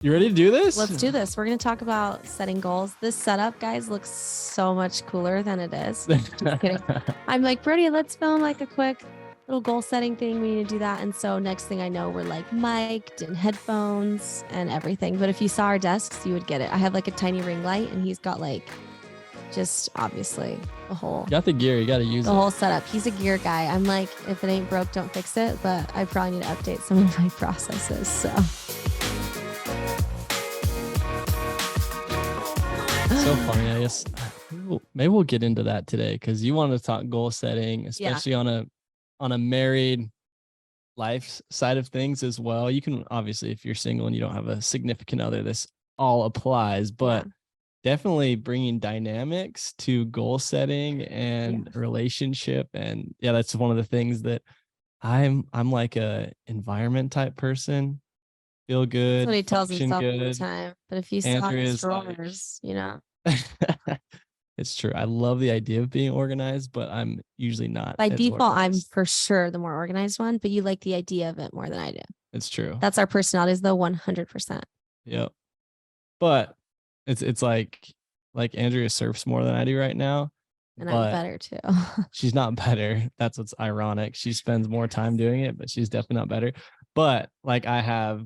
You ready to do this? Let's do this. We're going to talk about setting goals. This setup, guys, looks so much cooler than it is. Just kidding. I'm like, Brody, let's film like a quick little goal setting thing. We need to do that. And so next thing I know, we're like mic'd and headphones and everything. But if you saw our desks, you would get it. I have like a tiny ring light and he's got like just obviously the whole. You got the gear. You got to use the whole setup. He's a gear guy. I'm like, if it ain't broke, don't fix it. But I probably need to update some of my processes. So. So funny. I guess maybe we'll get into that today because you want to talk goal setting, especially on a married life side of things as well. You can obviously, if you're single and you don't have a significant other, this all applies, but definitely bringing dynamics to goal setting and relationship. And that's one of the things that I'm like a environment type person. Feel good. That's what he tells himself good. all the time. But if you saw his drawers, It's true. I love the idea of being organized, but I'm usually not. By default, organized. I'm for sure the more organized one, but you like the idea of it more than I do. It's true. That's our personalities, though, 100%. Yep. But it's like Andrea surfs more than I do right now. And I'm better too. She's not better. That's what's ironic. She spends more time doing it, but she's definitely not better. But like I have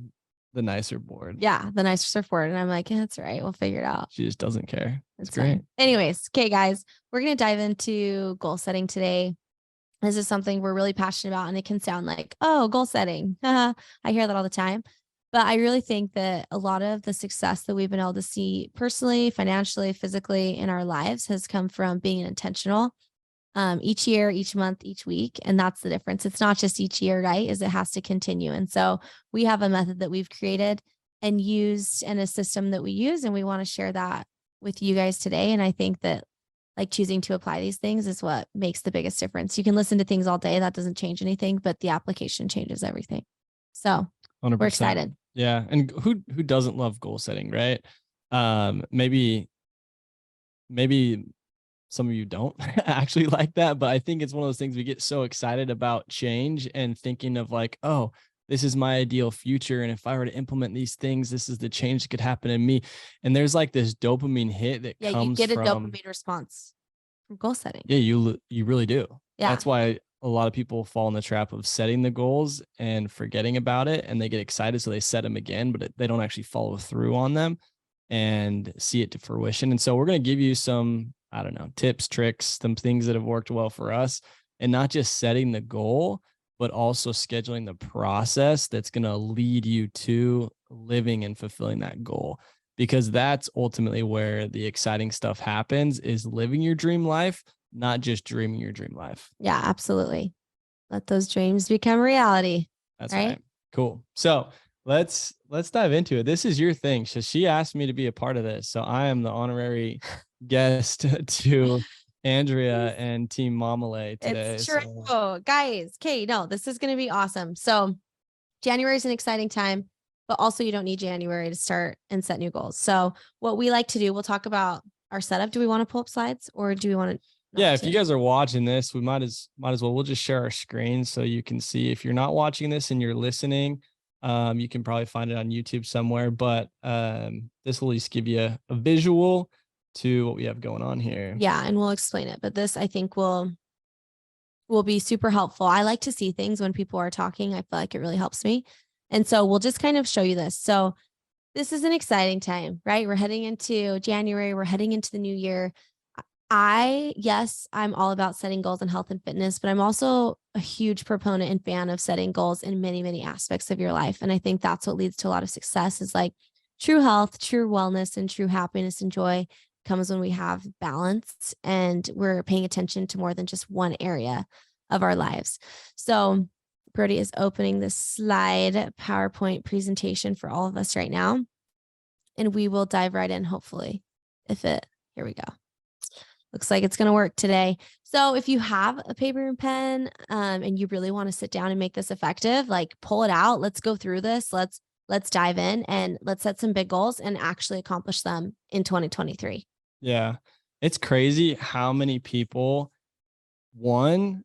the nicer board. Yeah, the nicer surfboard. And I'm like, that's right. We'll figure it out. She just doesn't care. It's great. Anyways, okay, guys, we're going to dive into goal setting today. This is something we're really passionate about, and it can sound like, oh, goal setting. I hear that all the time. But I really think that a lot of the success that we've been able to see personally, financially, physically in our lives has come from being intentional each year, each month, each week. And that's the difference. It's not just each year, right? Is it has to continue. And so we have a method that we've created and used and a system that we use, and we want to share that with you guys today. And I think that like choosing to apply these things is what makes the biggest difference. You can listen to things all day. That doesn't change anything, but the application changes everything. So 100%. We're excited. Yeah. And who doesn't love goal setting, right? Maybe some of you don't actually like that, but I think it's one of those things we get so excited about change and thinking of like, oh, this is my ideal future. And if I were to implement these things, this is the change that could happen in me. And there's like this dopamine hit that comes you get a dopamine response from goal setting. Yeah, you really do. Yeah. That's why a lot of people fall in the trap of setting the goals and forgetting about it. And they get excited. So they set them again, but they don't actually follow through on them and see it to fruition. And so we're going to give you some, I don't know, tips, tricks, some things that have worked well for us, and not just setting the goal, but also scheduling the process that's going to lead you to living and fulfilling that goal, because that's ultimately where the exciting stuff happens, is living your dream life, not just dreaming your dream life. Yeah, absolutely. Let those dreams become reality. That's right. Cool. So let's dive into it. This is your thing. So she asked me to be a part of this. So I am the honorary guest to Andrea and Team Mamale today. It's true. So. Guys, okay, no, this is going to be awesome. So January is an exciting time, but also you don't need January to start and set new goals. So what we like to do, we'll talk about our setup. Do we want to pull up slides, or do we want to? Yeah, if you guys are watching this, we might as well, we'll just share our screen so you can see. If you're not watching this and you're listening, you can probably find it on YouTube somewhere, but this will at least give you a visual to what we have going on here. Yeah, and we'll explain it, but this I think will be super helpful. I like to see things when people are talking. I feel like it really helps me. And so we'll just kind of show you this. So this is an exciting time, right? We're heading into January. We're heading into the new year. I'm all about setting goals in health and fitness, but I'm also a huge proponent and fan of setting goals in many, many aspects of your life. And I think that's what leads to a lot of success, is like true health, true wellness, and true happiness and joy comes when we have balance and we're paying attention to more than just one area of our lives. So Brody is opening this slide PowerPoint presentation for all of us right now, and we will dive right in. Hopefully, here we go. Looks like it's going to work today. So if you have a paper and pen and you really want to sit down and make this effective, like pull it out. Let's go through this. Let's dive in and let's set some big goals and actually accomplish them in 2023. Yeah. It's crazy how many people, one,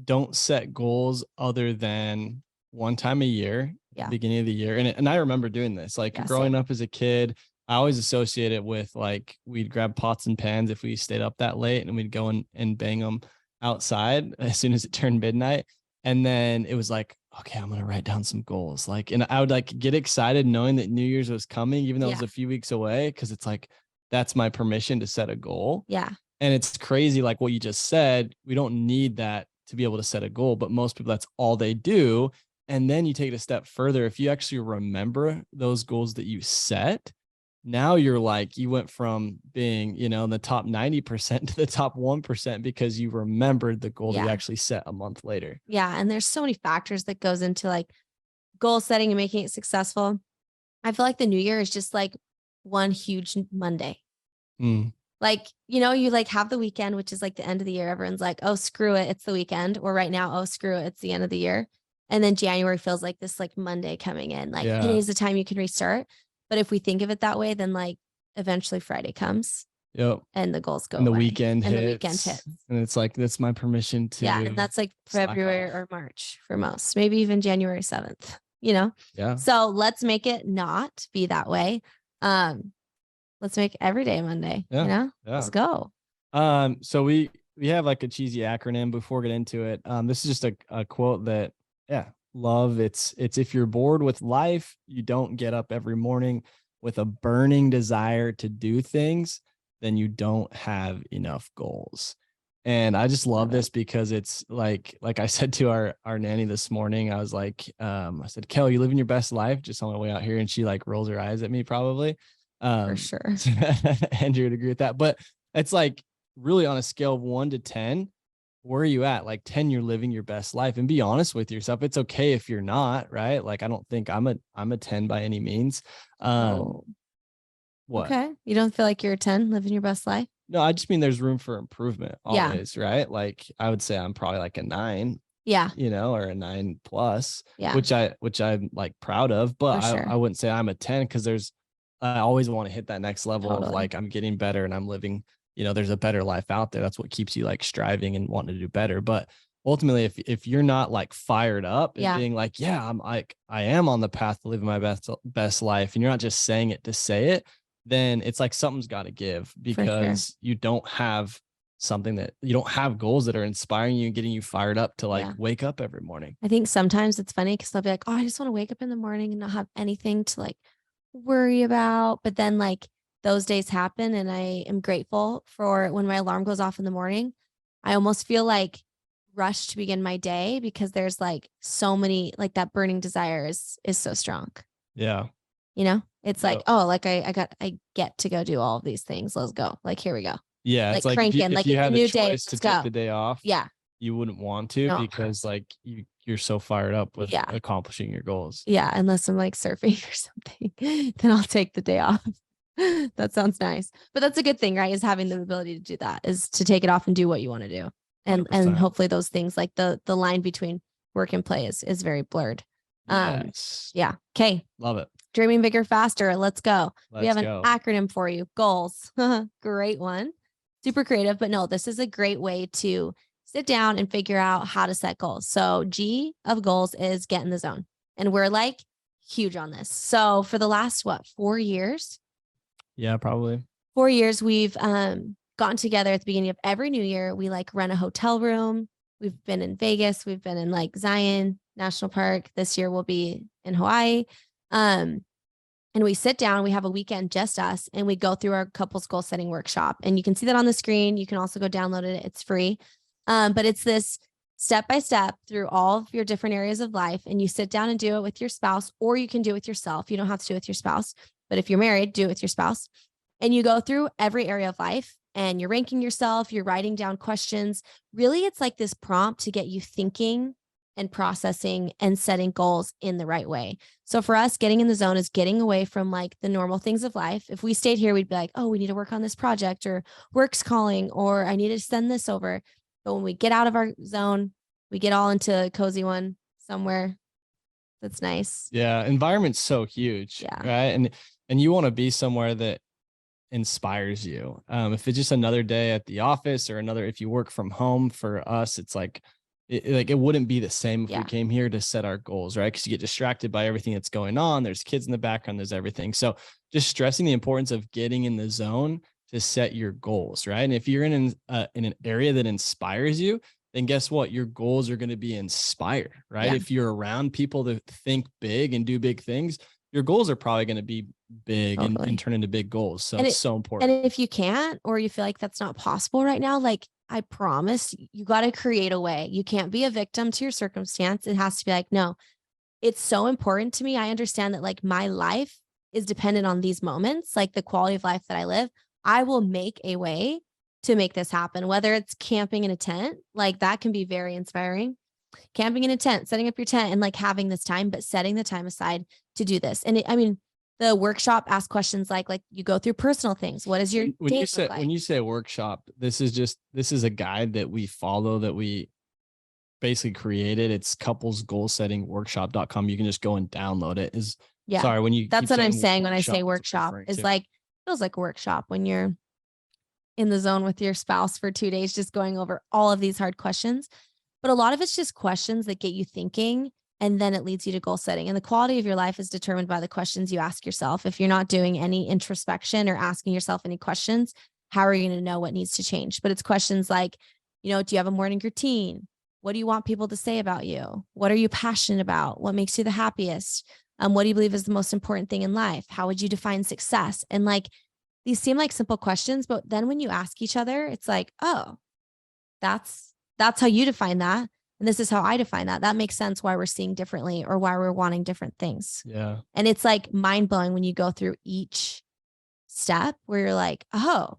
don't set goals other than one time a year. Yeah. beginning of the year. And I remember doing this, like Yeah, growing same. up as a kid. I always associate it with like we'd grab pots and pans if we stayed up that late, and we'd go and bang them outside as soon as it turned midnight. And then it was like, okay, I'm gonna write down some goals. Like, and I would like get excited knowing that New Year's was coming, even though it was Yeah. a few weeks away, because it's like that's my permission to set a goal. Yeah. And it's crazy, like what you just said, we don't need that to be able to set a goal, but most people, that's all they do. And then you take it a step further. If you actually remember those goals that you set, now you're like, you went from being, in the top 90% to the top 1% because you remembered the goal that you Yeah. actually set a month later. Yeah. And there's so many factors that goes into like goal setting and making it successful. I feel like the new year is just like one huge Monday. Mm. Like, you like have the weekend, which is like the end of the year. Everyone's like, oh, screw it, it's the weekend. Or right now, oh, screw it, it's the end of the year. And then January feels like this like Monday coming in, like Yeah. today's the time you can restart. But if we think of it that way, then like eventually Friday comes. Yep. And the goals go And the away. weekend and hits. the weekend hits. And it's like, that's my permission to. Yeah. And that's like February or March for most, maybe even January 7th, Yeah. So let's make it not be that way. Let's make every day Monday, Yeah. Let's go. So we have like a cheesy acronym before we get into it. This is just a quote that, love. It's if you're bored with life, you don't get up every morning with a burning desire to do things, then you don't have enough goals. And I just love this because it's like I said to our nanny this morning, I was like, I said, Kel, you living your best life just on my way out here. And she like rolls her eyes at me probably. For sure. Andrew would agree with that. But it's like really on a scale of 1 to 10, where are you at? Like 10, you're living your best life, and be honest with yourself. It's okay if you're not, right? Like, I don't think I'm a 10 by any means. What? Okay. You don't feel like you're a 10 living your best life? No, I just mean there's room for improvement Yeah. always, right? Like I would say I'm probably like a 9. Yeah. Or a 9 plus, Yeah. which I'm like proud of, but sure. I wouldn't say I'm a 10 because I always want to hit that next level of Totally. like, I'm getting better and I'm living, there's a better life out there. That's what keeps you like striving and wanting to do better. But ultimately, if you're not like fired up and Yeah. being like, I'm like, I am on the path to living my best life, and you're not just saying it to say it, then it's like something's got to give, because you don't have you don't have goals that are inspiring you and getting you fired up to like wake up every morning. I think sometimes it's funny because they'll be like, oh, I just want to wake up in the morning and not have anything to like worry about. But then like those days happen, and I am grateful for when my alarm goes off in the morning. I almost feel like rushed to begin my day because there's like so many, like that burning desire is so strong. Yeah. It's like, oh, like I get to go do all of these things. Let's go. Like, here we go. Yeah. Like It's like cranking, if you had a new the choice day, to take the day off, yeah, you wouldn't want to, No. because like you're so fired up with accomplishing your goals. Yeah. Unless I'm like surfing or something, then I'll take the day off. That sounds nice. But that's a good thing, right? Is having the ability to do that, is to take it off and do what you want to do. And 100%. hopefully those things, like the line between work and play is very blurred. Yes. Yeah. Okay. Love it. Dreaming bigger, faster. Let's go. We have Let's an go. acronym for you. Goals. Great one. Super creative, but no, this is a great way to sit down and figure out how to set goals. So G of goals is get in the zone. And we're like huge on this. So for the last, 4 years? Yeah, probably 4 years, we've gotten together at the beginning of every new year. We like rent a hotel room. We've been in Vegas. We've been in like Zion National Park. This year we'll be in Hawaii. And we sit down, we have a weekend, just us, and we go through our couples goal setting workshop. And you can see that on the screen. You can also go download it. It's free. But it's this step by step through all of your different areas of life. And you sit down and do it with your spouse, or you can do it with yourself. You don't have to do it with your spouse, but if you're married, do it with your spouse. And you go through every area of life and you're ranking yourself, you're writing down questions. Really, it's like this prompt to get you thinking and processing and setting goals in the right way. So for us, getting in the zone is getting away from like the normal things of life. If we stayed here, we'd be like, oh, we need to work on this project, or work's calling, or I need to send this over. But when we get out of our zone, we get all into a cozy one somewhere that's nice. Yeah. Environment's so huge. Yeah. Right. And you want to be somewhere that inspires you. If it's just another day at the office, or if you work from home, for us, it's like it wouldn't be the same if we Yeah. came here to set our goals, right? Because you get distracted by everything that's going on. There's kids in the background, there's everything. So just stressing the importance of getting in the zone to set your goals, right? And if you're in an area that inspires you, then guess what? Your goals are going to be inspired, right? Yeah. If you're around people that think big and do big things, your goals are probably going to be big Totally. and turn into big goals. So And it's so important. And if you can't, or you feel like that's not possible right now, like I promise you got to create a way. You can't be a victim to your circumstance. It has to be like, no, it's so important to me. I understand that like my life is dependent on these moments, like the quality of life that I live. I will make a way to make this happen, whether it's camping in a tent, like that can be very inspiring. Camping in a tent, setting up your tent and like having this time, but setting the time aside to do this. And I mean, the workshop asks questions like you go through personal things. What is your when day you look say like? when you say workshop, this is a guide that we follow that we basically created. It's couplesgoalsettingworkshop.com. You can just go and download it. Yeah. Sorry, when you That's keep what I'm saying when I say what's it workshop referring is to? like feels like a workshop when you're in the zone with your spouse for 2 days, just going over all of these hard questions. But a lot of it's just questions that get you thinking and then it leads you to goal setting. And the quality of your life is determined by the questions you ask yourself. If you're not doing any introspection or asking yourself any questions, how are you going to know what needs to change? But it's questions like, you know, do you have a morning routine? What do you want people to say about you? What are you passionate about? What makes you the happiest? What do you believe is the most important thing in life? How would you define success? And like, these seem like simple questions, but then when you ask each other, it's like, oh, that's how you define that. And this is how I define that. That makes sense why we're seeing differently or why we're wanting different things. Yeah. And it's like mind blowing when you go through each step where you're like, oh,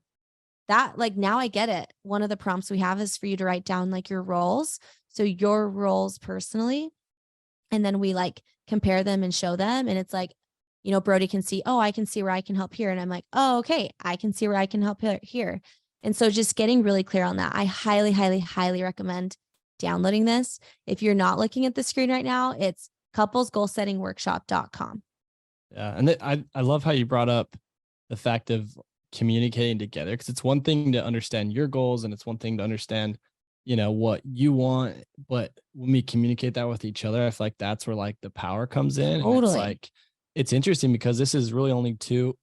that like now I get it. One of the prompts we have is for you to write down like your roles. So your roles personally. And then we like compare them and show them. And it's like, you know, Brody can see, oh, I can see where I can help here. And I'm like, oh, okay, I can see where I can help here. And so just getting really clear on that. I highly, highly, highly recommend downloading this. If you're not looking at the screen right now, it's couplesgoalsettingworkshop.com. Yeah. And I love how you brought up the fact of communicating together, because it's one thing to understand your goals and it's one thing to understand, you know, what you want. But when we communicate that with each other, I feel like that's where like the power comes in. Totally. And it's like, it's interesting because this is really only two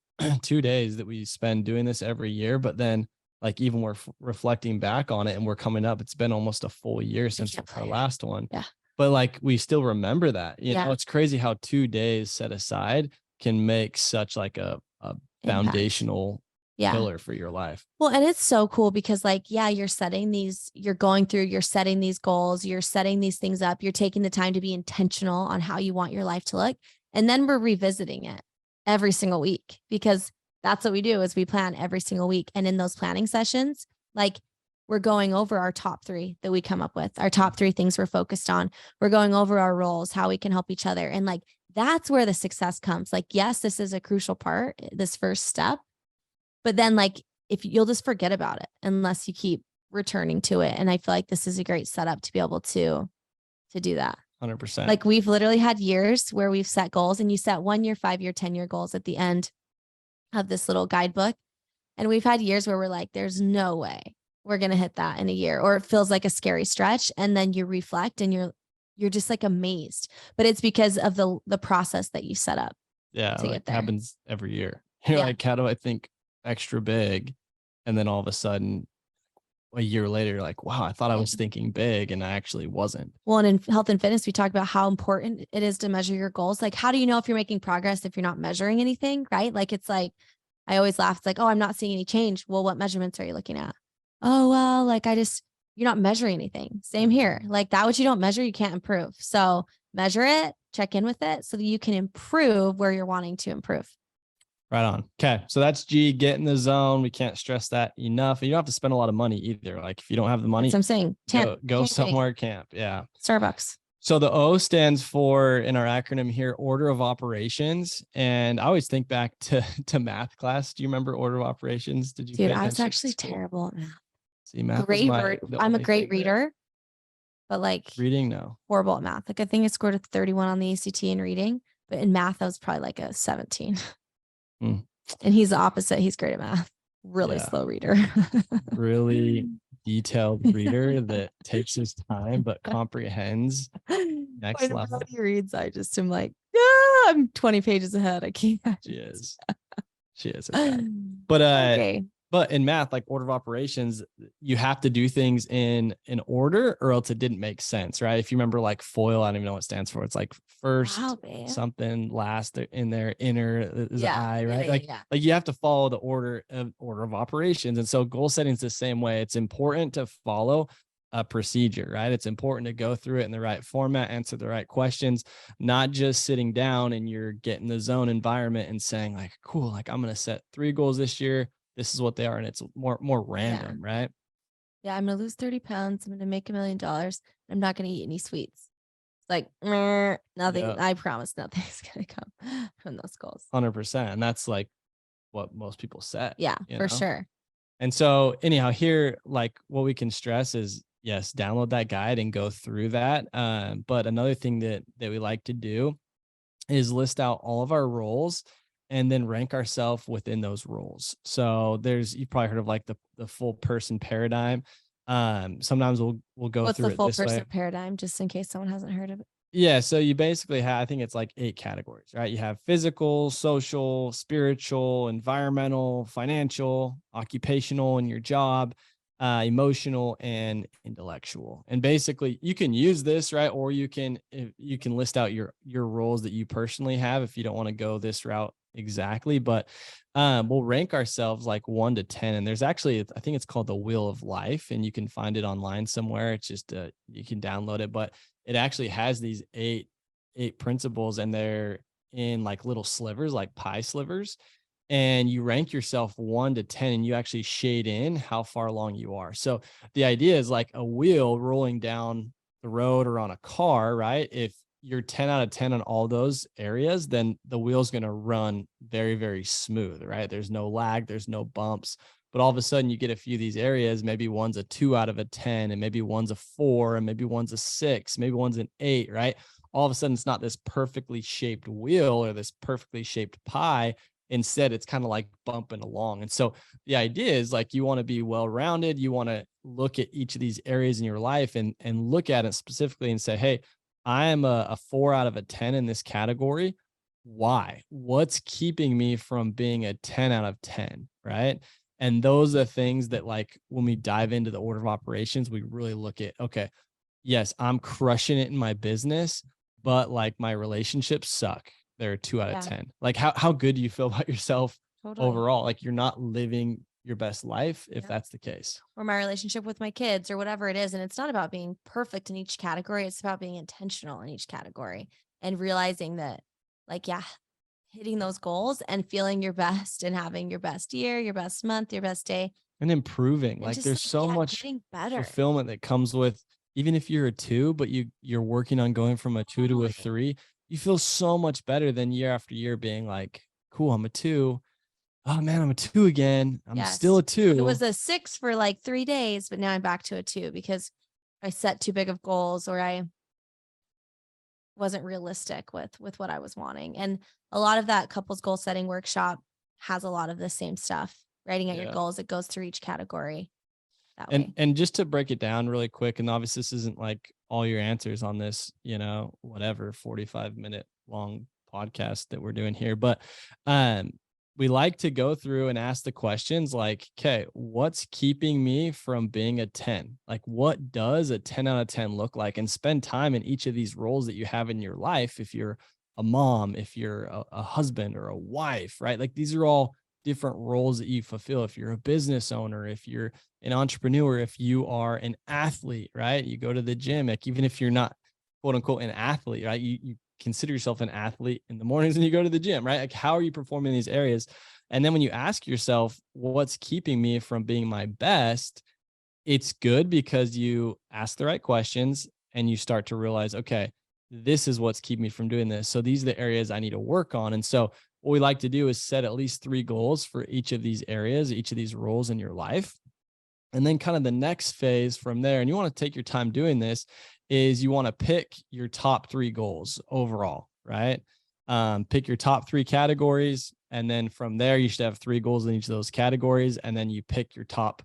days that we spend doing this every year. But then like even we're reflecting back on it and we're coming up, it's been almost a full year since our last one. Yeah. But like we still remember that, you know, Yeah. it's crazy how 2 days set aside can make such like a foundational pillar for your life. Well, and it's so cool because like, yeah, you're setting these goals, you're setting these things up, you're taking the time to be intentional on how you want your life to look. And then we're revisiting it every single week because that's what we do is we plan every single week. And in those planning sessions, like we're going over our top 3 that we come up with, our top 3 things we're focused on. We're going over our roles, how we can help each other. And like, that's where the success comes. Like, yes, this is a crucial part, this first step, but then like, if you'll just forget about it unless you keep returning to it. And I feel like this is a great setup to be able to do that. 100%. Like we've literally had years where we've set goals and you set 1 year, 5 year, 10-year goals at the end of this little guidebook. And we've had years where we're like, there's no way we're going to hit that in a year, or it feels like a scary stretch. And then you reflect and you're just like amazed, but it's because of the process that you set up. Yeah. To like get there. Happens every year. You're like, how do I think extra big? And then all of a sudden a year later, like, wow, I thought I was thinking big and I actually wasn't. Well, and in health and fitness, we talked about how important it is to measure your goals. Like, how do you know if you're making progress if you're not measuring anything, right? Like, it's like, I always laugh. It's like, oh, I'm not seeing any change. Well, what measurements are you looking at? Oh, well, like you're not measuring anything. Same here. Like that, what you don't measure, you can't improve. So measure it, check in with it so that you can improve where you're wanting to improve. Right on. Okay. So that's G, get in the zone. We can't stress that enough. And you don't have to spend a lot of money either. Like if you don't have the money, that's what I'm saying. Go somewhere, camp. Yeah. Starbucks. So the O stands for, in our acronym here, order of operations. And I always think back to math class. Do you remember order of operations? Did you? Dude, I was actually terrible at math. See, math. I'm a great reader, but like reading, no. Horrible at math. Like I think I scored a 31 on the ACT in reading, but in math, I was probably like a 17. And he's the opposite. He's great at math. Really slow reader. Really detailed reader that takes his time but comprehends next When level. Brody reads, I just am like, yeah, I'm 20 pages ahead. I can't. She is. Okay. But Okay. but in math, like order of operations, you have to do things in order or else it didn't make sense, right? If you remember like FOIL, I don't even know what it stands for. It's like first Wow, babe. something, last in there, inner is Yeah, I, right? yeah. Like you have to follow the order of operations. And so goal setting is the same way. It's important to follow a procedure, right? It's important to go through it in the right format, answer the right questions, not just sitting down and you're getting the zone environment and saying like, cool, like I'm going to set 3 goals this year. This is what they are. And it's more random, right? Yeah, I'm gonna lose 30 pounds. I'm gonna make $1 million. I'm not gonna eat any sweets. It's like nothing. Yeah. I promise nothing's gonna come from those goals. 100%. And that's like what most people set. Yeah, for know? sure. And so anyhow, here, like what we can stress is yes, download that guide and go through that. But another thing that we like to do is list out all of our roles and then rank ourselves within those roles. So you've probably heard of like the full person paradigm. Sometimes we'll go What's through the it full this way. person paradigm, just in case someone hasn't heard of it? Yeah, so you basically have, I think it's like 8 categories, right? You have physical, social, spiritual, environmental, financial, occupational in your job, emotional, and intellectual. And basically, you can use this, right? Or you can list out your roles that you personally have if you don't want to go this route exactly. But we'll rank ourselves like 1 to 10. And there's actually, I think it's called the Wheel of Life, and you can find it online somewhere. It's just you can download it, but it actually has these eight principles, and they're in like little slivers, like pie slivers. And you rank yourself 1 to 10, and you actually shade in how far along you are. So the idea is like a wheel rolling down the road or on a car, right? If you're 10 out of 10 on all those areas, then the wheel's going to run very, very smooth, right? There's no lag, there's no bumps. But all of a sudden you get a few of these areas, maybe one's a 2 out of a 10, and maybe one's a 4, and maybe one's a 6, maybe one's an 8, right? All of a sudden it's not this perfectly shaped wheel or this perfectly shaped pie. Instead, it's kind of like bumping along. And so the idea is like you want to be well-rounded. You want to look at each of these areas in your life and look at it specifically and say, hey, I am a 4 out of a 10 in this category. Why? What's keeping me from being a 10 out of 10, right? And those are the things that, like, when we dive into the order of operations, we really look at, okay, yes, I'm crushing it in my business, but like my relationships suck. They're 2 out of 10. Like how good do you feel about yourself overall? Like you're not living your best life if that's the case. Or my relationship with my kids or whatever it is. And it's not about being perfect in each category. It's about being intentional in each category and realizing that, like, yeah, hitting those goals and feeling your best and having your best year, your best month, your best day. And improving. And like just there's so much getting better. fulfillment that comes with, even if you're a 2, but you're working on going from a 2 to a 3, you feel so much better than year after year being like, cool, I'm a 2. Oh man, I'm a 2 again. I'm still a 2. It was a 6 for like 3 days, but now I'm back to a 2 because I set too big of goals or I wasn't realistic with what I was wanting. And a lot of that couples goal setting workshop has a lot of the same stuff. Writing out your goals, it goes through each category that way. And just to break it down really quick, and obviously this isn't like all your answers on this, whatever 45-minute long podcast that we're doing here, but we like to go through and ask the questions like, okay, what's keeping me from being a 10? Like, what does a 10 out of 10 look like? And spend time in each of these roles that you have in your life. If you're a mom, if you're a husband or a wife, right? Like these are all different roles that you fulfill. If you're a business owner, if you're an entrepreneur, if you are an athlete, right? You go to the gym, like even if you're not quote unquote an athlete, right? You consider yourself an athlete in the mornings and you go to the gym, right? Like how are you performing in these areas? And then when you ask yourself, what's keeping me from being my best? It's good because you ask the right questions and you start to realize, okay, this is what's keeping me from doing this. So these are the areas I need to work on. And so what we like to do is set at least 3 goals for each of these areas, each of these roles in your life. And then kind of the next phase from there, and you want to take your time doing this, is you want to pick your top 3 goals overall, right? Pick your top 3 categories. And then from there, you should have 3 goals in each of those categories. And then you pick your top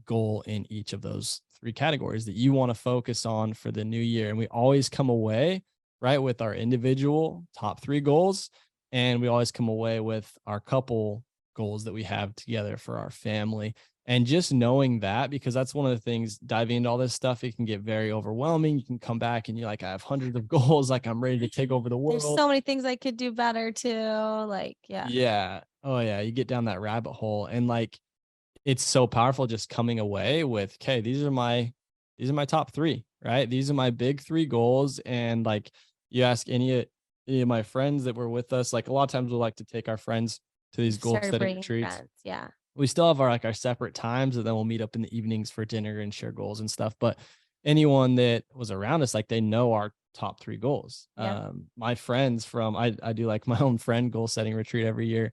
goal in each of those three categories that you want to focus on for the new year. And we always come away, right, with our individual top three goals. And we always come away with our couple goals that we have together for our family. And just knowing that, because that's one of the things diving into all this stuff, it can get very overwhelming. You can come back and you're like, I have hundreds of goals, like I'm ready to take over the There's world. so many things I could do better too. Like, yeah. Yeah. Oh yeah. You get down that rabbit hole. And like it's so powerful just coming away with, okay, these are my top three, right? These are my big three goals. And like you ask any of my friends that were with us, like a lot of times we'll like to take our friends to these We've goal started setting bringing retreats. friends. Yeah. We still have our separate times, and then we'll meet up in the evenings for dinner and share goals and stuff. But anyone that was around us, like they know our top three goals. Yeah. My friends from I do like my own friend goal setting retreat every year,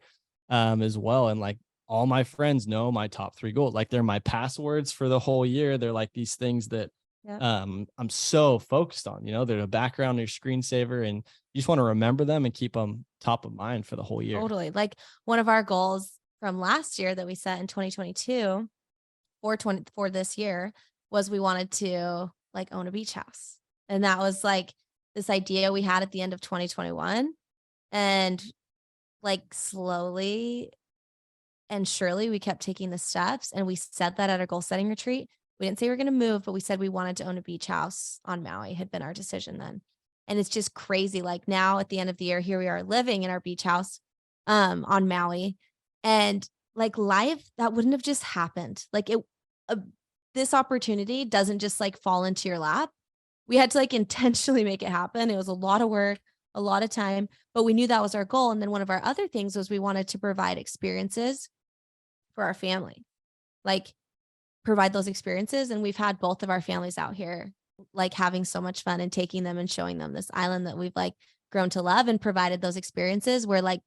as well. And like all my friends know my top three goals. Like they're my passwords for the whole year. They're like these things that Yeah. I'm so focused on, they're a background, your screensaver, and you just want to remember them and keep them top of mind for the whole year. Totally. Like one of our goals from last year that we set in 2022 for this year was we wanted to like own a beach house. And that was like this idea we had at the end of 2021. And like slowly and surely we kept taking the steps, and we said that at our goal setting retreat. We didn't say we were going to move, but we said we wanted to own a beach house on Maui had been our decision then. And it's just crazy. Like now at the end of the year, here we are living in our beach house on Maui. And like life that wouldn't have just happened. Like uh, this opportunity doesn't just like fall into your lap. We had to like intentionally make it happen. It was a lot of work, a lot of time, but we knew that was our goal. And then one of our other things was we wanted to provide experiences for our family, like provide those experiences. And we've had both of our families out here, like having so much fun and taking them and showing them this island that we've like grown to love, and provided those experiences where like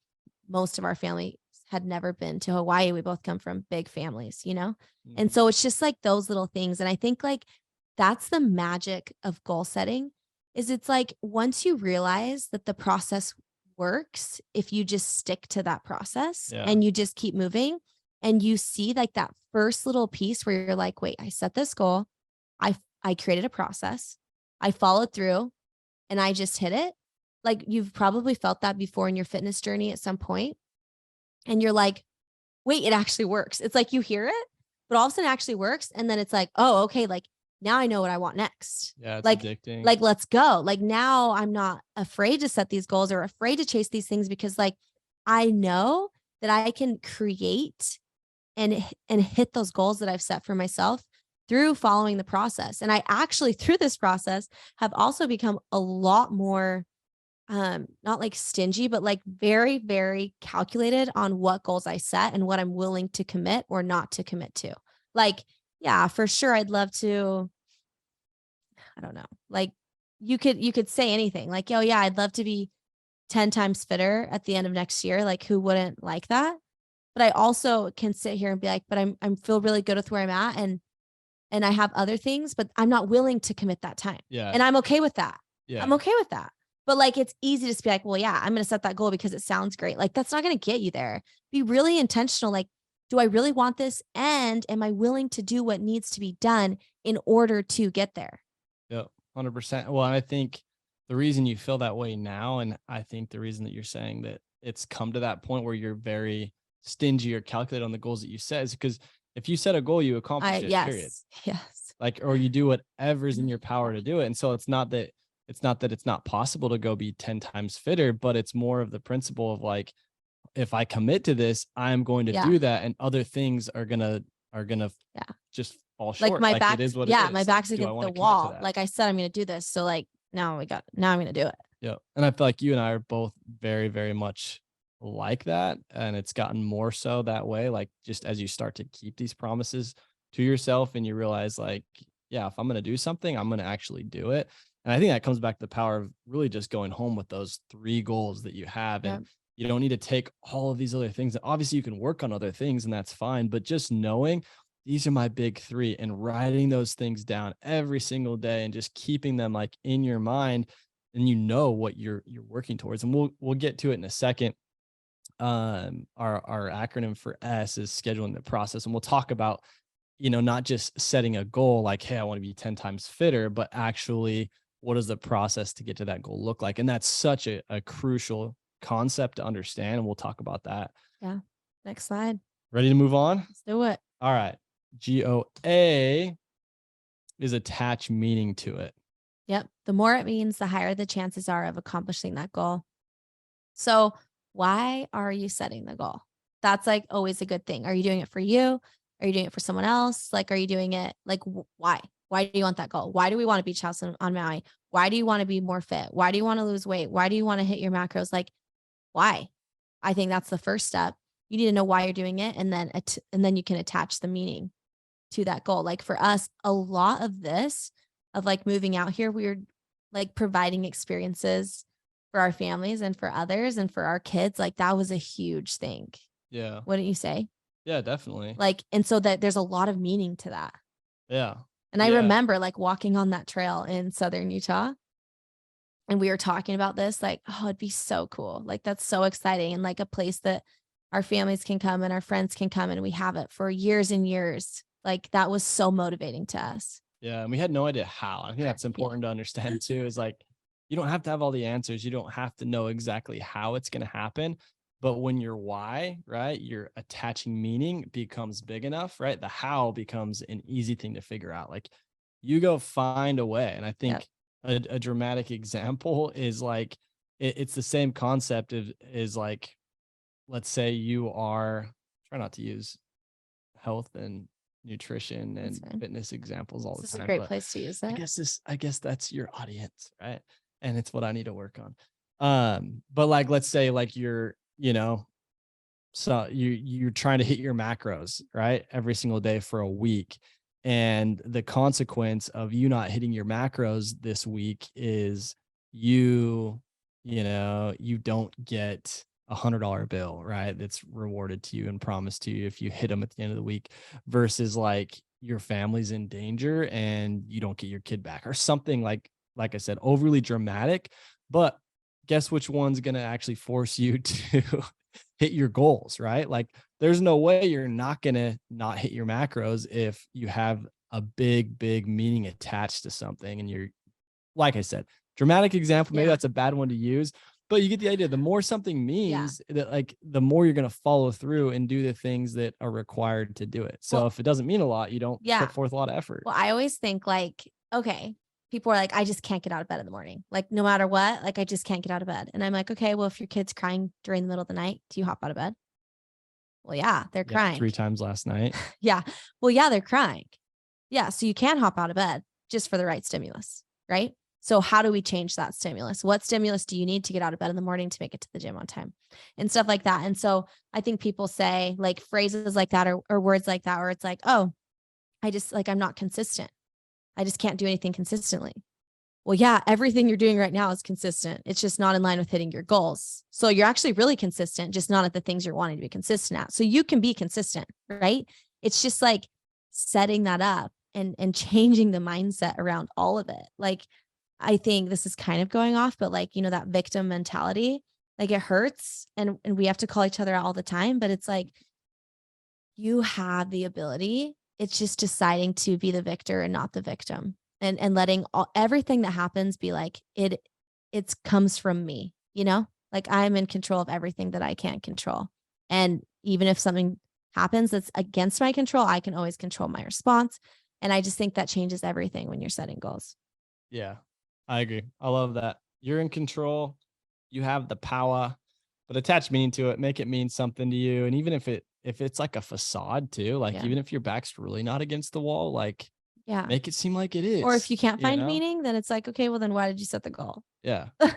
most of our family had never been to Hawaii. We both come from big families, you know? And so it's just like those little things. And I think like that's the magic of goal setting is it's like once you realize that the process works, if you just stick to that process Yeah. and you just keep moving and you see like that first little piece where you're like, wait, I set this goal. I created a process. I followed through and I just hit it. Like you've probably felt that before in your fitness journey at some point. And you're like, wait, it actually works. It's like you hear it, but all of a sudden it actually works. And then it's like, oh, okay, like now I know what I want next. Yeah, it's like, addicting. Like, let's go. Like now I'm not afraid to set these goals or afraid to chase these things because like I know that I can create and hit those goals that I've set for myself through following the process. And I actually through this process have also become a lot more not like stingy, but like very, very calculated on what goals I set and what I'm willing to commit or not to commit to. Like, yeah, for sure. I'd love to, I don't know, like you could say anything like, oh yeah, I'd love to be 10 times fitter at the end of next year. Like who wouldn't like that? But I also can sit here and be like, but I'm feel really good with where I'm at. And I have other things, but I'm not willing to commit that time. Yeah. And I'm okay with that. Yeah. I'm okay with that. But like, it's easy to just be like, well, yeah, I'm going to set that goal because it sounds great. Like, that's not going to get you there. Be really intentional. Like, do I really want this? And am I willing to do what needs to be done in order to get there? Yeah, 100%. Well, I think the reason you feel that way now, and I think the reason that you're saying that it's come to that point where you're very stingy or calculated on the goals that you set is because if you set a goal, you accomplish it, period. Yes. Like, or you do whatever's in your power to do it. And so it's not that it's not possible to go be 10 times fitter, but it's more of the principle of like, if I commit to this, I'm going to do that. And other things are gonna just fall short. Like my back, it is what it is. my back's Like, against the wall. Like I said, I'm going to do this. So like now I'm going to do it. Yeah. And I feel like you and I are both very, very much like that. And it's gotten more so that way. Like just as you start to keep these promises to yourself and you realize like, yeah, if I'm going to do something, I'm going to actually do it. And I think that comes back to the power of really just going home with those three goals that you have. And you don't need to take all of these other things. Obviously you can work on other things and that's fine, but just knowing these are my big three and writing those things down every single day and just keeping them like in your mind, and you know what you're working towards. And we'll get to it in a second. Our acronym for S is scheduling the process, and we'll talk about not just setting a goal like, hey, I want to be 10 times fitter, but actually what does the process to get to that goal look like? And that's such a crucial concept to understand. And we'll talk about that. Yeah. Next slide. Ready to move on? Let's do it. All right. GOA is attach meaning to it. Yep. The more it means, the higher the chances are of accomplishing that goal. So why are you setting the goal? That's like always a good thing. Are you doing it for you? Are you doing it for someone else? Like, are you doing it like why? Why do you want that goal? Why do we want a beach house on Maui? Why do you want to be more fit? Why do you want to lose weight? Why do you want to hit your macros? Like, why? I think that's the first step. You need to know why you're doing it, and then you can attach the meaning to that goal. Like for us, a lot of this of like moving out here, we were like providing experiences for our families and for others and for our kids. Like that was a huge thing. Yeah. Wouldn't you say? Yeah, definitely. Like, and so that there's a lot of meaning to that. Yeah. And I remember like walking on that trail in southern Utah, and we were talking about this, like, oh, it'd be so cool. Like, that's so exciting. And like a place that our families can come and our friends can come, and we have it for years and years. Like that was so motivating to us. Yeah. And we had no idea how. I think that's important to understand too, is like, you don't have to have all the answers. You don't have to know exactly how it's going to happen. But when your why, right, you're attaching meaning becomes big enough, right? The how becomes an easy thing to figure out. Like you go find a way. And I think a dramatic example is like, it's the same concept of is like, let's say you are, try not to use health and nutrition and fitness examples all the time. This is a great place to use that. I guess that's your audience, right? And it's what I need to work on. But like, let's say like you're, so you're trying to hit your macros, right? Every single day for a week. And the consequence of you not hitting your macros this week is you don't get $100 bill, right? That's rewarded to you and promised to you if you hit them at the end of the week, versus like your family's in danger and you don't get your kid back or something like I said, overly dramatic. But guess which one's going to actually force you to hit your goals, right? Like there's no way you're not going to not hit your macros if you have a big meaning attached to something. And you're, like I said, dramatic example, maybe that's a bad one to use, but you get the idea. The more something means that, like, the more you're going to follow through and do the things that are required to do it. So if it doesn't mean a lot, you don't put forth a lot of effort. Well, I always think like, okay, people are like, I just can't get out of bed in the morning. Like no matter what, like I just can't get out of bed. And I'm like, okay, well, if your kid's crying during the middle of the night, do you hop out of bed? Well, yeah, they're crying 3 times last night. Yeah. Well, yeah, they're crying. Yeah. So you can hop out of bed just for the right stimulus, right? So how do we change that stimulus? What stimulus do you need to get out of bed in the morning to make it to the gym on time and stuff like that? And so I think people say like phrases like that or words like that, where it's like, oh, I just like, I'm not consistent. I just can't do anything consistently. Well, yeah, everything you're doing right now is consistent. It's just not in line with hitting your goals. So you're actually really consistent, just not at the things you're wanting to be consistent at. So you can be consistent, right? It's just like setting that up and changing the mindset around all of it. Like, I think this is kind of going off, but like, that victim mentality, like it hurts and we have to call each other out all the time, but it's like, you have the ability. It's just deciding to be the victor and not the victim, and letting everything that happens be like, it comes from me, like I'm in control of everything that I can't control. And even if something happens that's against my control, I can always control my response. And I just think that changes everything when you're setting goals. Yeah, I agree. I love that. You're in control. You have the power, but attach meaning to it, make it mean something to you. And even if it's like a facade too, like even if your back's really not against the wall, like make it seem like it is. Or if you can't find meaning, then it's like, okay, well then why did you set the goal? Yeah. Then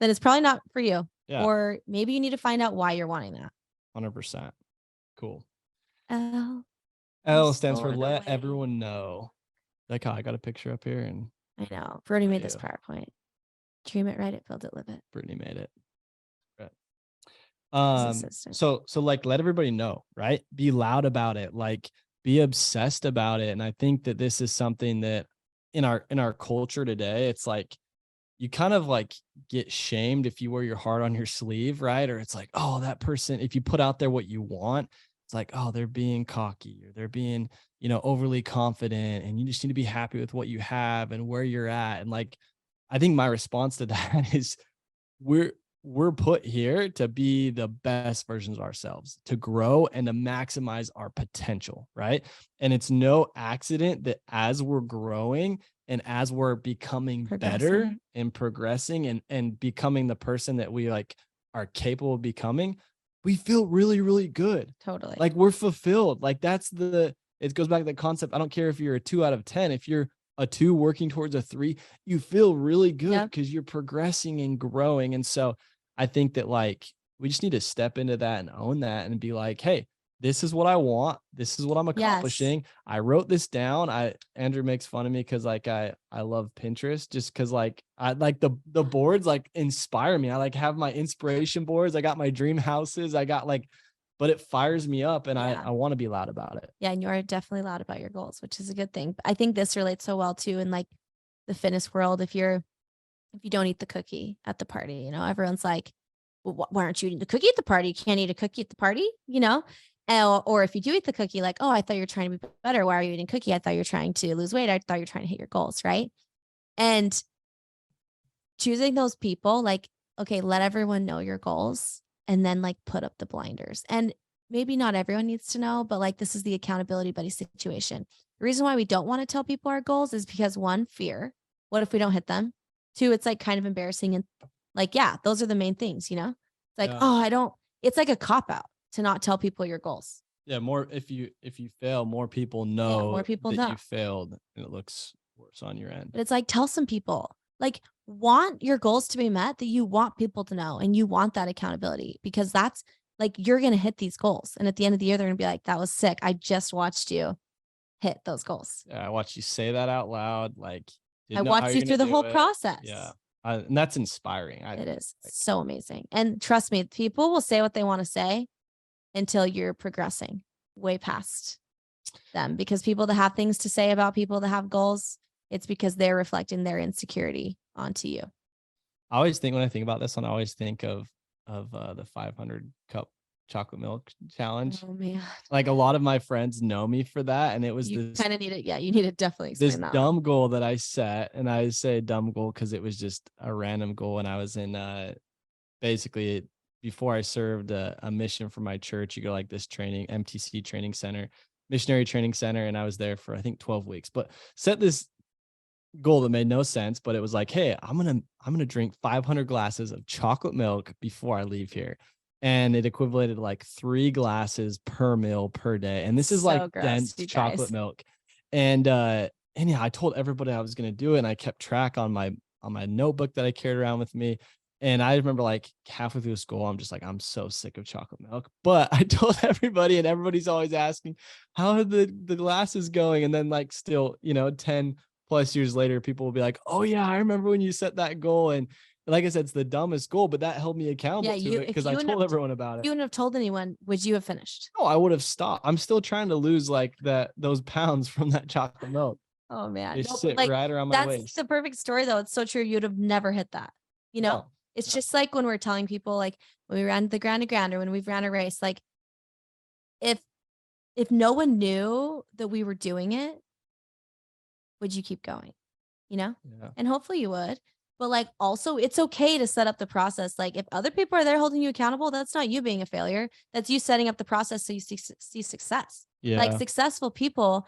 it's probably not for you. Yeah. Or maybe you need to find out why you're wanting that. 100%. Cool. L stands for let everyone know. Like how I got a picture up here, and I know Brody made this PowerPoint. Dream it, write it, build it, live it. Brittany made it. Right. So like let everybody know, right? Be loud about it, like be obsessed about it. And I think that this is something that in our culture today, it's like you kind of like get shamed if you wear your heart on your sleeve, right? Or it's like, oh, that person, if you put out there what you want, it's like, oh, they're being cocky or they're being, overly confident, and you just need to be happy with what you have and where you're at. And like, I think my response to that is we're we're put here to be the best versions of ourselves, to grow and to maximize our potential, right? And it's no accident that as we're growing and as we're becoming better Progressing. and progressing and becoming the person that we like are capable of becoming, we feel really, really good. Totally. Like we're fulfilled. Like it goes back to the concept. I don't care if you're a 2 out of 10, if you're a 2 working towards a 3, you feel really good Yep. because you're progressing and growing. And so I think that like we just need to step into that and own that and be like, hey, this is what I want. This is what I'm Yes. accomplishing. I wrote this down. Andrew makes fun of me because like I love Pinterest just because like I like the boards like inspire me. I like have my inspiration boards. I got my dream houses. I got like, but it fires me up and Yeah. I want to be loud about it. Yeah, and you are definitely loud about your goals, which is a good thing. I think this relates so well too in like the fitness world. If you don't eat the cookie at the party, everyone's like, well, why aren't you eating the cookie at the party? You can't eat a cookie at the party, or if you do eat the cookie, like, oh, I thought you were trying to be better. Why are you eating cookie? I thought you were trying to lose weight. I thought you were trying to hit your goals, right? And choosing those people, like, okay, let everyone know your goals and then like put up the blinders. And maybe not everyone needs to know, but like this is the accountability buddy situation. The reason why we don't want to tell people our goals is because one, fear. What if we don't hit them? Two, it's like kind of embarrassing. And like, yeah, those are the main things, It's like, Yeah. oh, it's like a cop out to not tell people your goals. Yeah, more if you fail, more people Yeah, know more people that know. you failed and it looks worse on your end. But it's like, tell some people, like, want your goals to be met, that you want people to know and you want that accountability because that's like, you're going to hit these goals. And at the end of the year, they're going to be like, that was sick. I just watched you hit those goals. Yeah, I watched you say that out loud. Like, I didn't know how watched you're you gonna through the do whole it. process. Yeah, and that's inspiring. I It think. is Like, so amazing. And trust me, people will say what they want to say until you're progressing way past them because people that have things to say about people that have goals, it's because they're reflecting their insecurity onto you. I always think when I think about this one, I always think of the 500 cup chocolate milk challenge. Oh man, Like a lot of my friends know me for that, and it was you this kind of need it. Yeah, you need to definitely this explain that. dumb goal that I set, and I say dumb goal because it was just a random goal when I was in basically before I served a mission for my church. You go like this training, MTC training center, missionary training center, and I was there for I think 12 weeks. But set this goal that made no sense, but it was like, hey, I'm gonna drink 500 glasses of chocolate milk before I leave here. And it equivalent to like 3 glasses per meal per day. And this is like So gross, dense you chocolate guys. milk. And yeah, I told everybody I was gonna do it, and I kept track on my notebook that I carried around with me. And I remember like halfway through school, I'm just like, I'm so sick of chocolate milk. But I told everybody, and everybody's always asking, how are the glasses going? And then like still, 10 plus years later, people will be like, oh yeah, I remember when you set that goal. And like I said, it's the dumbest goal, but that held me accountable Yeah, to it because I told everyone about if it. you wouldn't have told anyone, would you have finished? No, I would have stopped. I'm still trying to lose like those pounds from that chocolate milk. Oh man, They no, sit like right around my that's waist. the perfect story though. It's so true. You'd have never hit that. No, It's no. just like when we're telling people, like when we ran the Grand to Grand or when we've ran a race, like if no one knew that we were doing it, would you keep going? Yeah. And hopefully you would. But like also it's okay to set up the process. Like if other people are there holding you accountable, that's not you being a failure. That's you setting up the process so you see success. Like Yeah. successful people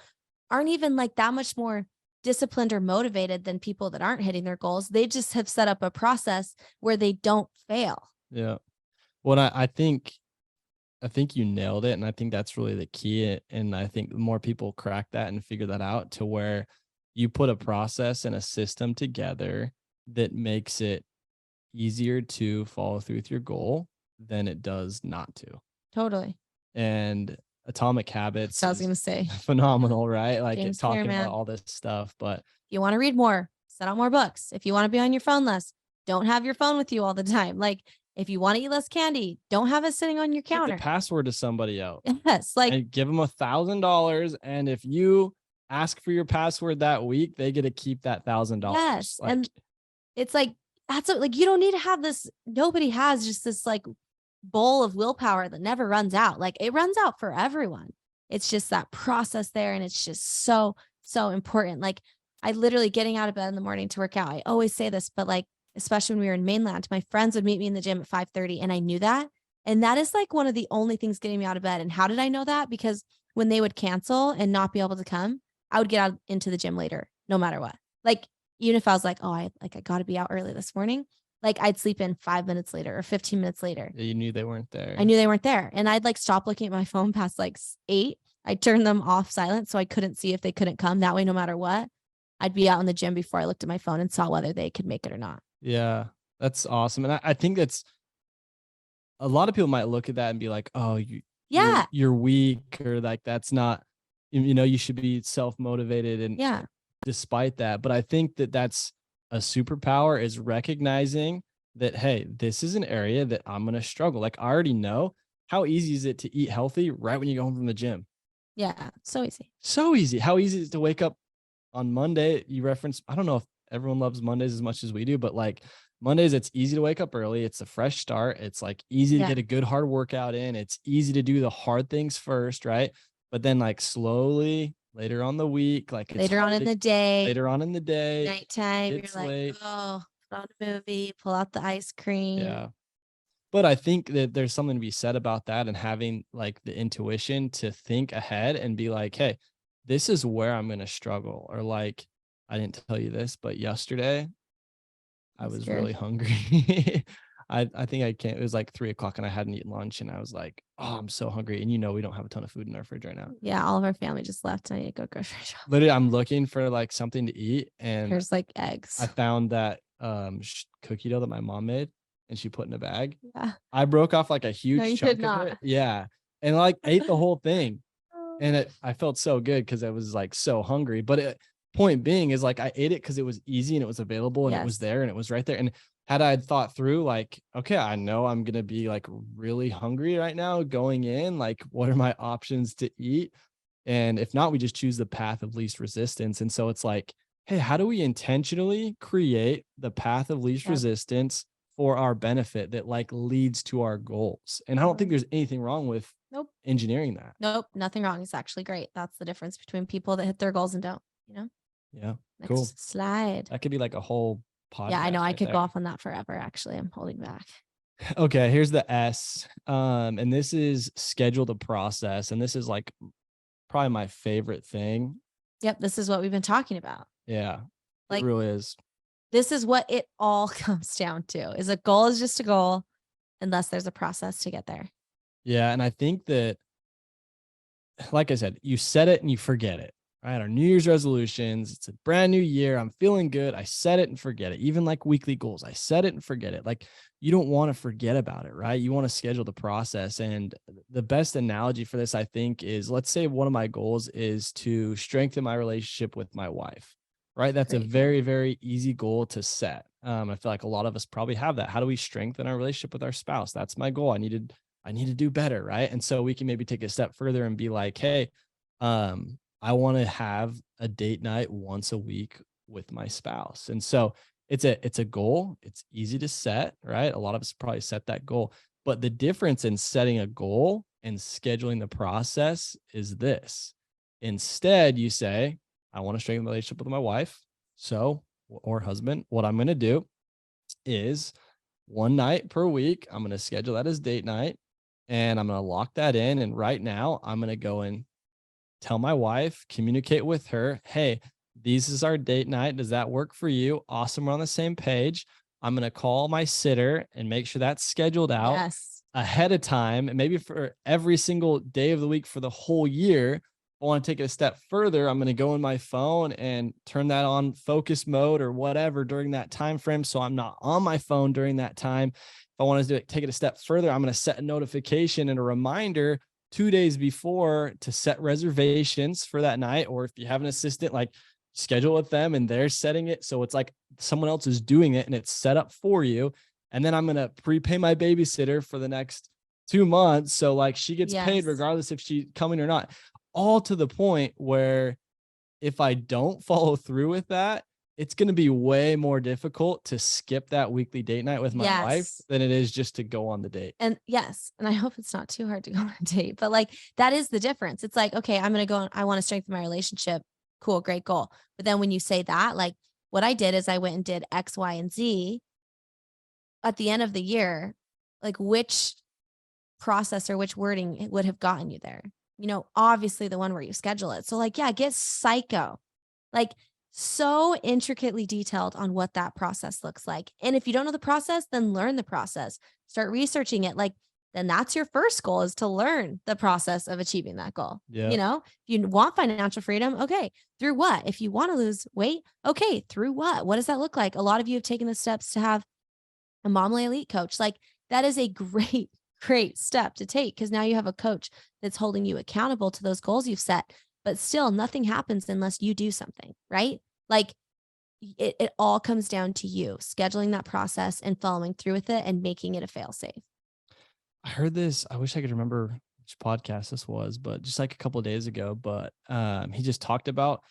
aren't even like that much more disciplined or motivated than people that aren't hitting their goals. They just have set up a process where they don't fail. Yeah. Well, I think you nailed it. And I think that's really the key. And I think the more people crack that and figure that out to where you put a process and a system together that makes it easier to follow through with your goal than it does not to. Totally. And Atomic Habits So I was is going to say, phenomenal, right? Like James talking Clear, man. about all this stuff. But if you want to read more, set out more books. If you want to be on your phone less, don't have your phone with you all the time. Like if you want to eat less candy, don't have it sitting on your give counter. the password to somebody else. Yes, like and give them $1,000. And if you ask for your password that week, they get to keep that $1,000. yes, Like, and it's like that's like you don't need to have this. Nobody has just this like bowl of willpower that never runs out. Like it runs out for everyone. It's just that process there. And it's just so, so important. Like I literally getting out of bed in the morning to work out. I always say this, but like, especially when we were in mainland, my friends would meet me in the gym at 5:30 and I knew that. And that is like one of the only things getting me out of bed. And how did I know that? Because when they would cancel and not be able to come, I would get out into the gym later, no matter what. Like, even if I was like, oh, I got to be out early this morning, like I'd sleep in 5 minutes later or 15 minutes later. You knew they weren't there. I knew they weren't there. And I'd like stop looking at my phone past like 8. I'd turn them off silent so I couldn't see if they couldn't come. That way, no matter what, I'd be out in the gym before I looked at my phone and saw whether they could make it or not. Yeah, that's awesome. And I think that's a lot of people might look at that and be like, oh, you're weak, or like that's not, you should be self-motivated. And despite that, but I think that that's a superpower, is recognizing that, hey, this is an area that I'm going to struggle. Like I already know, how easy is it to eat healthy right when you go home from the gym? Yeah, so easy. So easy. How easy is it to wake up on Monday? You reference, I don't know if everyone loves Mondays as much as we do, but like Mondays, it's easy to wake up early. It's a fresh start. It's like easy to get a good hard workout in. It's easy to do the hard things first, right? But then like slowly later on the week, like it's later on in the day, nighttime, you're like, late. oh, put on a movie, pull out the ice cream. Yeah. But I think that there's something to be said about that, and having like the intuition to think ahead and be like, hey, this is where I'm going to struggle. Or like, I didn't tell you this, but yesterday I was really hungry. I think it was like 3:00 and I hadn't eaten lunch, and I was like, oh, I'm so hungry. And we don't have a ton of food in our fridge right now. Yeah. All of our family just left. I need to go grocery shop. Literally, I'm looking for like something to eat. And there's like eggs. I found that cookie dough that my mom made and she put in a bag. Yeah. I broke off like a huge chunk of it. Yeah. And like ate the whole thing. And I felt so good because I was like so hungry. But point being is like I ate it because it was easy and it was available and it was there and it was right there. And had I thought through like, okay, I know I'm going to be like really hungry right now going in, like what are my options to eat? And if not, we just choose the path of least resistance. And so it's like, hey, how do we intentionally create the path of least resistance for our benefit that like leads to our goals? And I don't think there's anything wrong with engineering that. Nope, nothing wrong. It's actually great. That's the difference between people that hit their goals and don't, Yeah. Next cool. slide. That could be like a whole podcast. Yeah, I know. I could go off on that forever. Actually, I'm holding back. Okay, here's the S. And this is schedule the process. And this is like probably my favorite thing. Yep. This is what we've been talking about. Yeah. Like, it really is. This is what it all comes down to, is a goal is just a goal unless there's a process to get there. Yeah. And I think that, like I said, you set it and you forget it, right? Our New Year's resolutions, it's a brand new year. I'm feeling good. I set it and forget it. Even like weekly goals, I set it and forget it. Like you don't want to forget about it, right? You want to schedule the process. And the best analogy for this, I think, is, let's say one of my goals is to strengthen my relationship with my wife, right? That's a very, very easy goal to set. I feel like a lot of us probably have that. How do we strengthen our relationship with our spouse? That's my goal. I need to do better, right? And so we can maybe take a step further and be like, hey, I want to have a date night once a week with my spouse. And so it's a goal. It's easy to set, right? A lot of us probably set that goal, but the difference in setting a goal and scheduling the process is this. Instead, you say, I want to strengthen the relationship with my wife. So, or husband, what I'm going to do is one night per week, I'm going to schedule that as date night, and I'm going to lock that in. And right now I'm going to go and tell my wife, communicate with her, hey, this is our date night. Does that work for you? Awesome. We're on the same page. I'm going to call my sitter and make sure that's scheduled out ahead of time. And maybe for every single day of the week for the whole year. I want to take it a step further. I'm going to go in my phone and turn that on focus mode or whatever during that time frame, so I'm not on my phone during that time. If I want to take it a step further, I'm going to set a notification and a reminder 2 days before to set reservations for that night. Or if you have an assistant, like schedule with them and they're setting it, so it's like someone else is doing it and it's set up for you. And then I'm going to prepay my babysitter for the next 2 months, so like she gets paid regardless if she's coming or not. All to the point where if I don't follow through with that, it's going to be way more difficult to skip that weekly date night with my wife Yes. than it is just to go on the date. And yes, and I hope it's not too hard to go on a date, but like that is the difference. It's like, okay, I'm going to go on, I want to strengthen my relationship. Cool, great goal. But then when you say that, like what I did is I went and did X, Y, and Z at the end of the year, like which process or which wording would have gotten you there? Obviously the one where you schedule it. So like, yeah, get psycho, like so intricately detailed on what that process looks like. And if you don't know the process, then learn the process, start researching it. Like, then that's your first goal, is to learn the process of achieving that goal. Yeah. If you want financial freedom, okay, through what? If you want to lose weight, okay, through what? What does that look like? A lot of you have taken the steps to have a Momly Elite coach. Like that is a great, great step to take, because now you have a coach that's holding you accountable to those goals you've set. But still, nothing happens unless you do something, right? Like it all comes down to you scheduling that process and following through with it and making it a fail safe. I heard this. I wish I could remember which podcast this was, but just like a couple of days ago. But he just talked about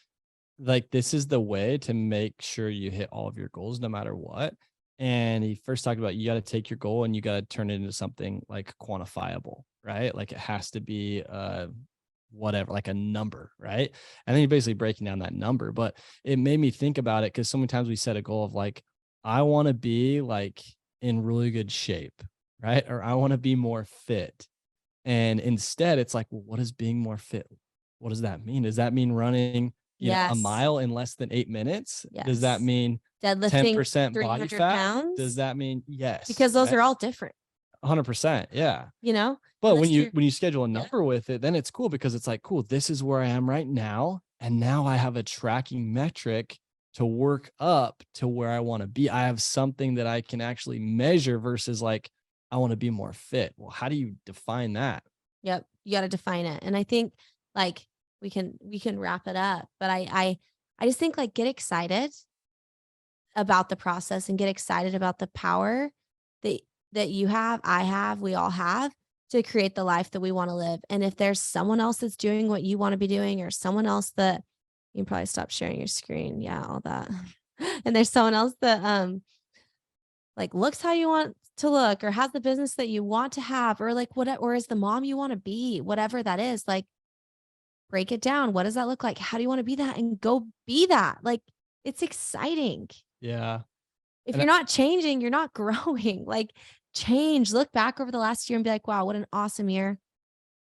like this is the way to make sure you hit all of your goals no matter what. And he first talked about you got to take your goal and you got to turn it into something like quantifiable, right? Like it has to be whatever, like a number, right? And then you're basically breaking down that number. But it made me think about it because so many times we set a goal of like, I want to be like in really good shape, right? Or I want to be more fit. And instead, it's like, well, what is being more fit? What does that mean? Does that mean running, a Yes. mile in less than 8 minutes? Does that Yes. mean Deadlifting 10% body 300 fat? pounds? Does that mean yes? Because those Right? are all different, 100%. Yeah. But unless you're, when you schedule a yeah. number with it, then it's cool because it's like, cool, this is where I am right now. And now I have a tracking metric to work up to where I want to be. I have something that I can actually measure versus like, I want to be more fit. Well, how do you define that? Yep. You got to define it. And I think like we can wrap it up, but I just think like get excited about the process and get excited about the power that you have, I have, we all have, to create the life that we want to live. And if there's someone else that's doing what you want to be doing, or someone else that you can probably stop sharing your screen, yeah, all that. And there's someone else that like looks how you want to look, or has the business that you want to have, or like what, or is the mom you want to be, whatever that is, like break it down. What does that look like? How do you want to be that? And go be that. Like it's exciting. Yeah. If And you're not changing, you're not growing. Like change, look back over the last year and be like, wow, what an awesome year.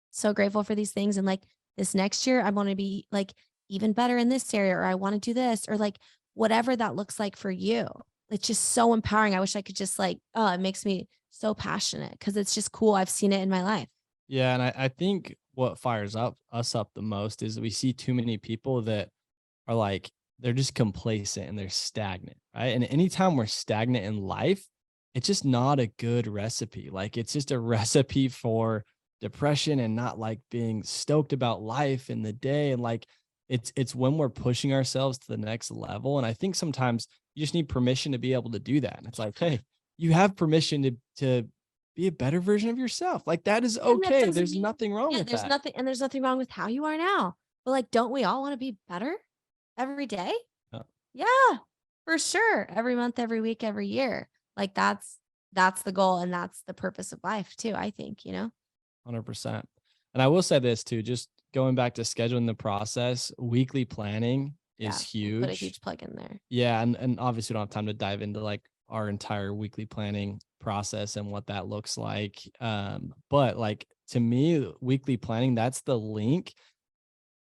So grateful for these things. And like this next year, I want to be like even better in this area, or I want to do this, or like whatever that looks like for you. It's just so empowering. I wish I could just like, oh, it makes me so passionate because it's just cool. I've seen it in my life. yeah, and I think what fires us up the most is we see too many people that are like, they're just complacent and they're stagnant, right? And anytime we're stagnant in life, it's just not a good recipe. Like it's just a recipe for depression and not like being stoked about life in the day. And like it's when we're pushing ourselves to the next level. And I think sometimes you just need permission to be able to do that. And it's like, hey, you have permission to be a better version of yourself. Like that is And that okay. doesn't There's mean, nothing wrong yeah, with there's that. nothing, and there's nothing wrong with how you are now. But like, don't we all want to be better every day? Yeah. Yeah, for sure. Every month, every week, every year. Like that's the goal, and that's the purpose of life too, I think, 100%. And I will say this too, just going back to scheduling the process, weekly planning is Yeah, we'll put a huge. huge plug in there. Yeah. And obviously we don't have time to dive into like our entire weekly planning process and what that looks like. But like to me, weekly planning, that's the link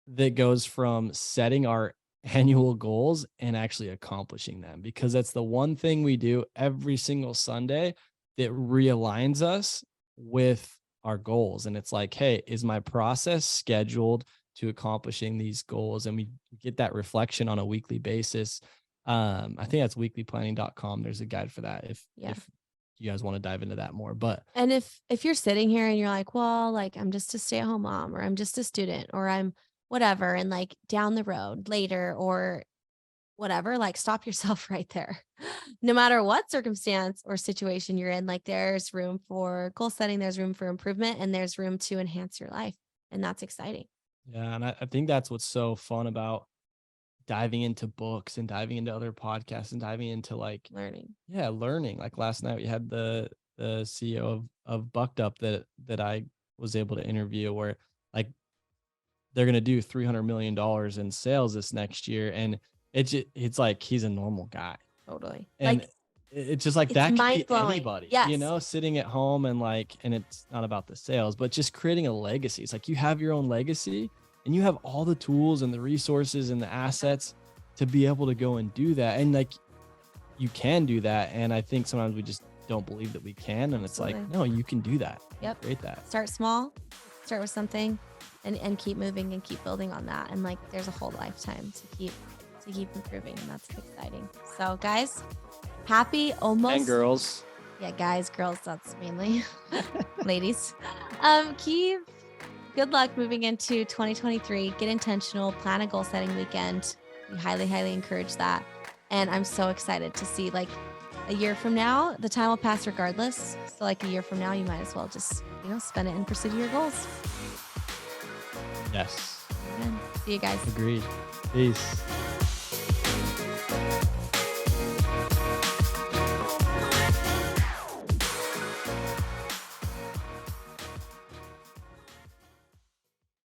that goes from setting our annual goals and actually accomplishing them, because that's the one thing we do every single Sunday that realigns us with our goals. And it's like, hey, is my process scheduled to accomplishing these goals? And we get that reflection on a weekly basis. I think that's weeklyplanning.com. There's a guide for that if you guys want to dive into that more. But And if you're sitting here and you're like, well, like I'm just a stay-at-home mom, or I'm just a student, or I'm whatever, and like down the road later, or whatever, like stop yourself right there. No matter what circumstance or situation you're in, like there's room for goal setting, there's room for improvement, and there's room to enhance your life. And that's exciting. yeah, and I think that's what's so fun about diving into books and diving into other podcasts and diving into like learning. learning. Like last night we had the CEO of Bucked Up that I was able to interview, where like they're going to do $300 million in sales this next year. And it's like, he's a normal guy. Totally. And Like, it's just like it's that could be mind-blowing. anybody, Yes. sitting at home and like, and it's not about the sales, but just creating a legacy. It's like you have your own legacy and you have all the tools and the resources and the assets to be able to go and do that. And like, you can do that. And I think sometimes we just don't believe that we can. And it's like, Absolutely. no, you can do that. Yep. Create that. Start small, start with something, and keep moving and keep building on that. And like, there's a whole lifetime to keep improving, and that's exciting. So guys, happy almost. And girls. Yeah, guys, girls, that's mainly ladies. Keep good luck moving into 2023. Get intentional, plan a goal setting weekend. We highly, highly encourage that. And I'm so excited to see, like, a year from now, the time will pass regardless. So like a year from now, you might as well just, spend it in pursuit of your goals. Yes. Amen. See you guys. Agreed. Peace.